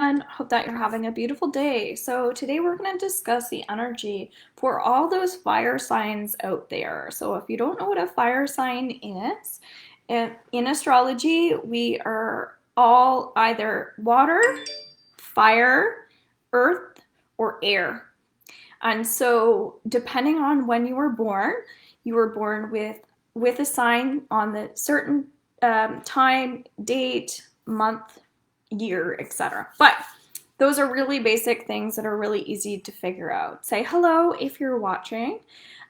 everyone. Hope that you're having a beautiful day. So today we're going to discuss the energy for all those fire signs out there. So if you don't know what a fire sign is, in astrology, we are all either water, fire, earth, or air. And so depending on when you were born with a sign on the certain time, date, month, year, etc. But those are really basic things that are really easy to figure out. Say hello if you're watching,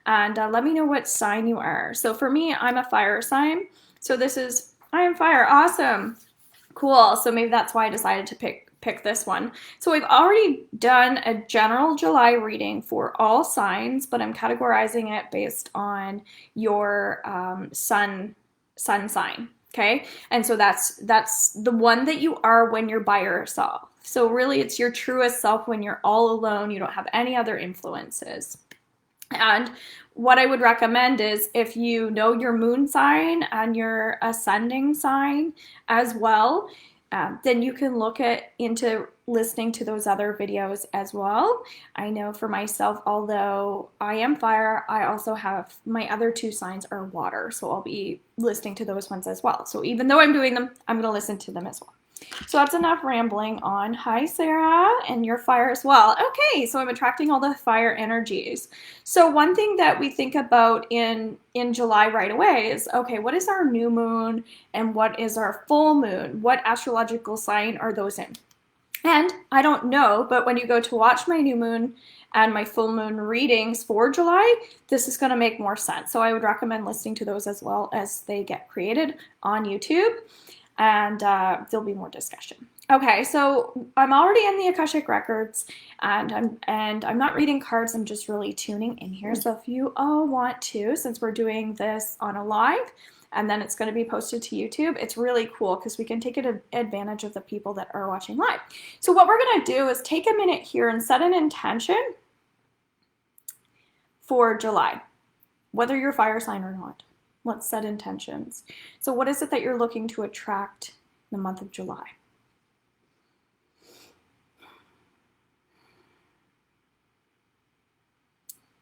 and let me know what sign you are. So for me, I'm a fire sign. So I am fire. Awesome. Cool. So maybe that's why I decided to pick this one. So we've already done a general July reading for all signs, but I'm categorizing it based on your sun sign. Okay, and so that's the one that you are when you're by yourself. So really, it's your truest self when you're all alone. You don't have any other influences. And what I would recommend is if you know your moon sign and your ascending sign as well, then you can look into listening to those other videos as well. I know for myself, although I am fire, I also have my other two signs are water, so I'll be listening to those ones as well. So even though I'm doing them, I'm going to listen to them as well. So that's enough rambling on. Hi, Sarah, and you're fire as well. Okay, so I'm attracting all the fire energies. So one thing that we think about in July right away is, okay, what is our new moon and what is our full moon? What astrological sign are those in? And I don't know, but when you go to watch my new moon and my full moon readings for July, this is going to make more sense. So I would recommend listening to those as well as they get created on YouTube. And there'll be more discussion. Okay, so I'm already in the Akashic Records, and I'm not reading cards. I'm just really tuning in here. So if you all want to, since we're doing this on a live, and then it's going to be posted to YouTube, it's really cool because we can take advantage of the people that are watching live. So what we're going to do is take a minute here and set an intention for July, whether you're fire sign or not. Let's set intentions. So what is it that you're looking to attract in the month of July?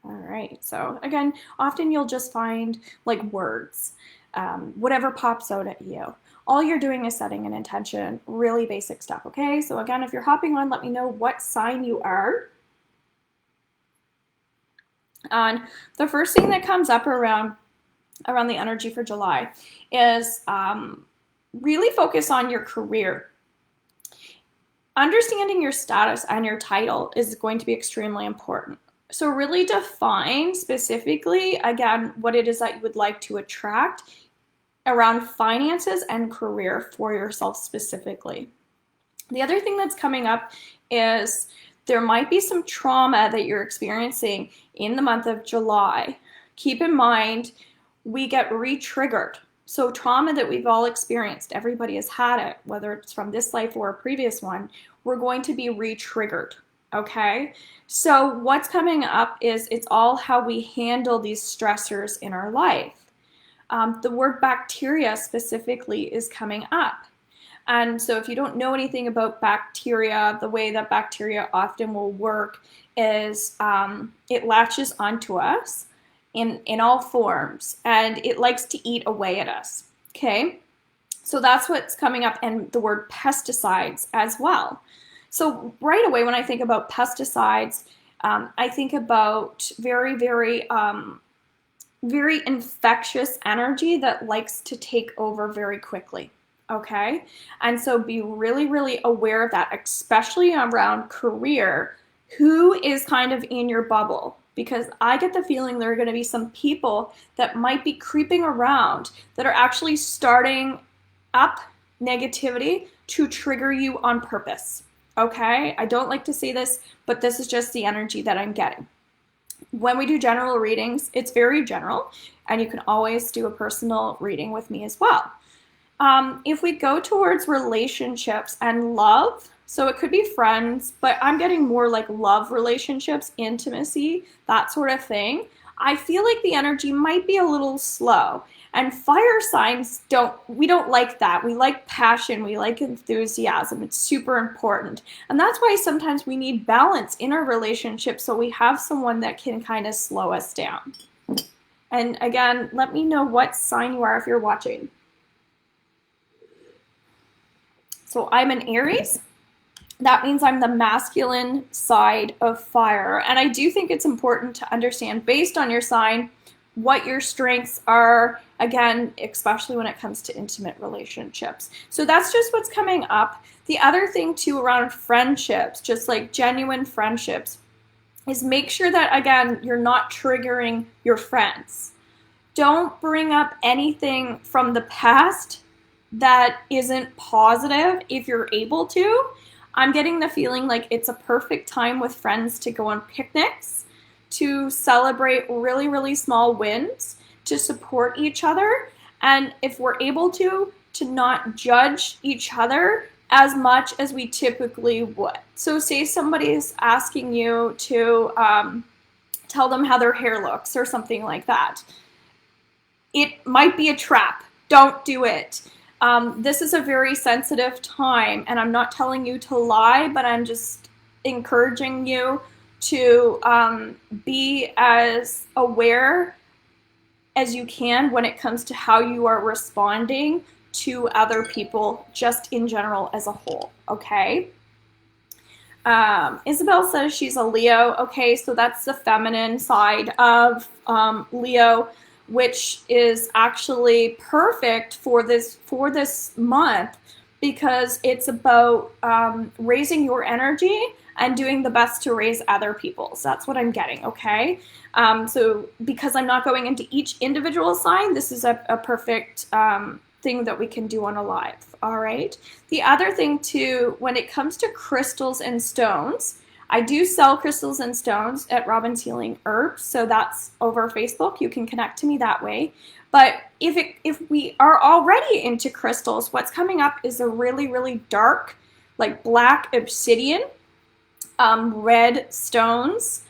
All right, so again, often you'll just find like words, whatever pops out at you. All you're doing is setting an intention, really basic stuff, okay? So again, if you're hopping on, let me know what sign you are. And the first thing that comes up around the energy for July is really focus on your career. Understanding your status and your title is going to be extremely important. So really define specifically, again, what it is that you would like to attract around finances and career for yourself specifically. The other thing that's coming up is there might be some trauma that you're experiencing in the month of July. Keep in mind, we get re-triggered. So trauma that we've all experienced, everybody has had it, whether it's from this life or a previous one, we're going to be re-triggered, okay? So what's coming up is it's all how we handle these stressors in our life. The word bacteria specifically is coming up. And so if you don't know anything about bacteria, the way that bacteria often will work is it latches onto us in all forms, and it likes to eat away at us, okay? So that's what's coming up, and the word pesticides as well. So right away when I think about pesticides, I think about very, very, very infectious energy that likes to take over very quickly, okay? And so be really, really aware of that, especially around career. Who is kind of in your bubble? Because I get the feeling there are going to be some people that might be creeping around that are actually starting up negativity to trigger you on purpose, okay? I don't like to say this, but this is just the energy that I'm getting. When we do general readings, it's very general, and you can always do a personal reading with me as well. If we go towards relationships and love, so it could be friends, but I'm getting more like love relationships, intimacy, that sort of thing. I feel like the energy might be a little slow. And fire signs we don't like that. We like passion, we like enthusiasm. It's super important. And that's why sometimes we need balance in our relationship, so we have someone that can kind of slow us down. And again, let me know what sign you are if you're watching. So I'm an Aries. That means I'm the masculine side of fire. And I do think it's important to understand, based on your sign, what your strengths are, again, especially when it comes to intimate relationships. So that's just what's coming up. The other thing too around friendships, just like genuine friendships, is make sure that, again, you're not triggering your friends. Don't bring up anything from the past that isn't positive if you're able to. I'm getting the feeling like it's a perfect time with friends to go on picnics, to celebrate really, really small wins, to support each other, and if we're able to not judge each other as much as we typically would. So say somebody's asking you to tell them how their hair looks or something like that. It might be a trap. Don't do it. This is a very sensitive time, and I'm not telling you to lie, but I'm just encouraging you to be as aware as you can when it comes to how you are responding to other people, just in general as a whole, okay? Isabel says she's a Leo. Okay, so that's the feminine side of Leo, which is actually perfect for this month, because it's about raising your energy and doing the best to raise other people's. That's what I'm getting, okay? So because I'm not going into each individual sign, this is a perfect thing that we can do on a live, all right? The other thing too, when it comes to crystals and stones, I do sell crystals and stones at Robin's Healing Herbs, so that's over Facebook. You can connect to me that way. But if we are already into crystals, what's coming up is a really, really dark, like black obsidian, red stones,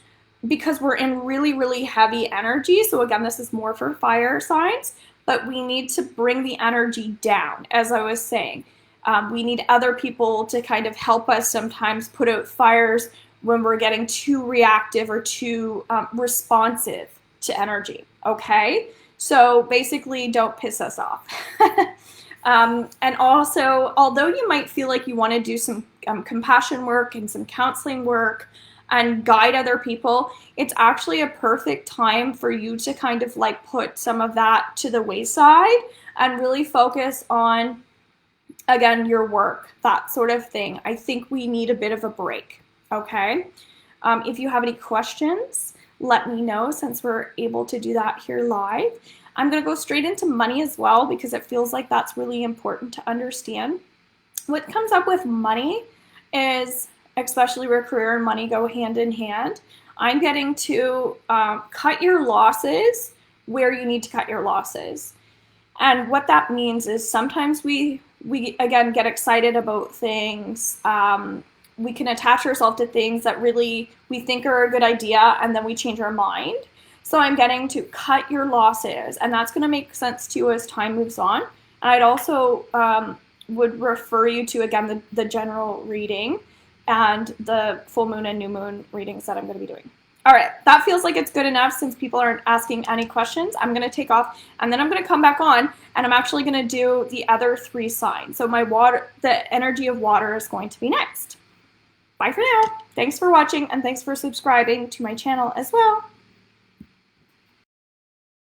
because we're in really, really heavy energy. So again, this is more for fire signs, but we need to bring the energy down, as I was saying. We need other people to kind of help us sometimes put out fires when we're getting too reactive or too responsive to energy, okay? So basically, don't piss us off. And also, although you might feel like you want to do some compassion work and some counseling work and guide other people, it's actually a perfect time for you to kind of like put some of that to the wayside and really focus on, again, your work, that sort of thing. I think we need a bit of a break, okay? If you have any questions, let me know, since we're able to do that here live. I'm going to go straight into money as well, because it feels like that's really important to understand. What comes up with money is, especially where career and money go hand in hand, I'm getting to cut your losses where you need to cut your losses. And what that means is sometimes we again get excited about things. We can attach ourselves to things that really we think are a good idea, and then we change our mind. So I'm getting to cut your losses, and that's going to make sense to you as time moves on. And I'd also would refer you to, again, the general reading and the full moon and new moon readings that I'm going to be doing. All right, that feels like it's good enough. Since people aren't asking any questions, I'm going to take off, and then I'm going to come back on, and I'm actually going to do the other 3 signs. So the energy of water is going to be next. Bye for now. Thanks for watching, and thanks for subscribing to my channel as well.